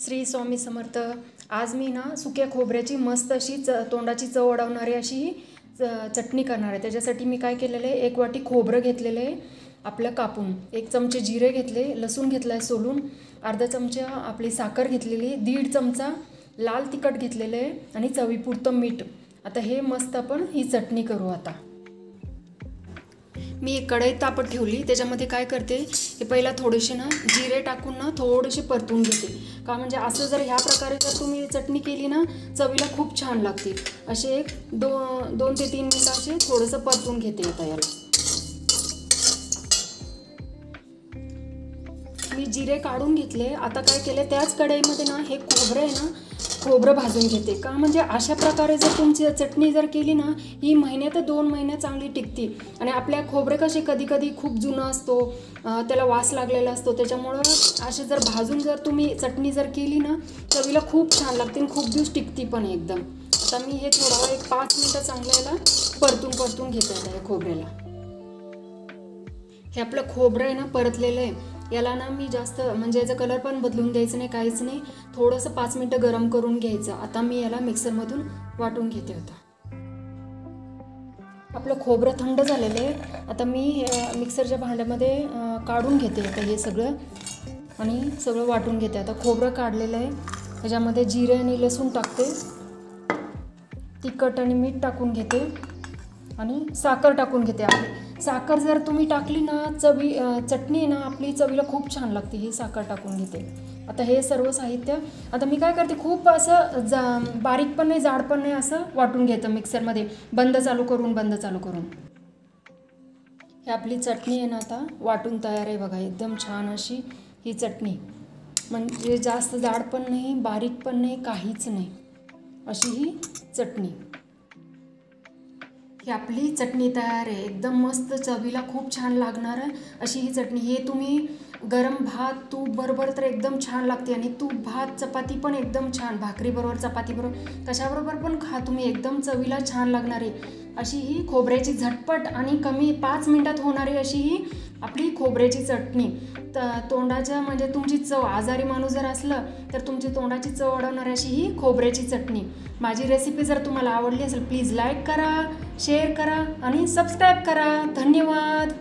श्री स्वामी समर्थ। आज मी ना सुक्या खोबऱ्याची मस्त अशी तोंडाची चव वाढवणारी अशी चटणी करणार आहे। त्याच्यासाठी मी काय केलेलं आहे, 1 वाटी खोबरं घेतलेलं आहे आपलं कापून, 1 चमचे जिरे घेतले, लसूण घेतला आहे सोलून, अर्धा चमचा आपली साखर घेतलेली, 1.5 चमचा लाल तिखट घेतलेलं आहे आणि चवीपुरतं मीठ। आता हे मस्त आपण ही चटणी करू। आता मी एक कढई तापत ठेवली, त्याच्यामध्ये काय करते, हे पहिला थोडेसे ना जिरे टाकून ना थोडेसे परतून घेते। का म्हणजे असं जर ह्या प्रकारे जर तुम्ही चटणी केली ना चवीला खूप छान लागते। असे एक 2 ते 3 मिनिट असे थोडंसं परतून घेते। आता याला मी जिरे काढून घेतले। आता काय केले, त्याच कढईमध्ये ना हे खोबरं आहे ना, खोबरं भाजून घेते। का म्हणजे अशा प्रकारे जर तुमची चटणी जर केली ना, ही महिन्यात 2 महिने चांगली टिकते। आणि आपल्या खोबरे कसे कधी कधी खूप जुनं असतो, त्याला वास लागलेला असतो, त्याच्यामुळं असे जर भाजून जर तुम्ही चटणी जर केली ना चवीला खूप छान लागते आणि खूप दिवस टिकते पण एकदम। आता मी हे थोडा एक 5 मिनिटं चांगलं याला परतून घेते आता या खोबऱ्याला। हे आपलं खोबरं आहे ना परतलेलं आहे, याला ना मी जास्त म्हणजे याचा कलर पण बदलून द्यायचं नाही, काहीच नाही, थोडंसं 5 मिनिटं गरम करून घ्यायचं। आता मी याला मिक्सरमधून वाटून घेते। आता आपलं खोबरं थंड झालेलं आहे, आता मी मिक्सरच्या भांड्यामध्ये काढून घेते आता हे सगळं आणि सगळं वाटून घेते। आता खोबरं काढलेलं आहे, त्याच्यामध्ये जिरे आणि लसूण टाकते, तिखट आणि मीठ टाकून घेते आणि साखर टाकून घेते। आपली साखर जर तुम्ही टाकली ना चटणी ना आपली चवीला खूप छान लागते, ही साखर टाकून घेते। आता हे सर्व साहित्य आता मी काय करते, खूप असं बारीक पण नाही जाड पण नाही, असं वाटून घेतं मिक्सरमध्ये, बंद चालू करून। ही आपली चटणी आहे ना आता वाटून तयार आहे बघा, एकदम छान अशी ही चटणी, म्हणजे जास्त जाड पण नाही बारीक पण नाही काहीच नाही, अशी ही चटणी। ही आपली चटणी तयार आहे, एकदम मस्त चवीला खूप छान लागणार अशी ही चटणी। हे तुम्ही गरम भात तूप बरोबर तर एकदम छान लागते, आणि तूप भात चपाती पण एकदम छान, भाकरी बरोबर चपाती बरोबर कशाबरोबर पण खा तुम्ही, एकदम चवीला छान लागणारी अशी ही खोबऱ्याची झटपट आणि कमी 5 मिनिटात होणारी अशी ही आपली खोबऱ्याची चटणी। तोंडाच्या म्हणजे तुमची चव, आजारी माणूस जर असलं तर तुमची तोंडाची चव वाढवणारी अशी ही खोबऱ्याची चटणी। माझी रेसिपी जर तुम्हाला आवडली असेल प्लीज लाईक करा, शेअर करा आणि सबस्क्राईब करा। धन्यवाद।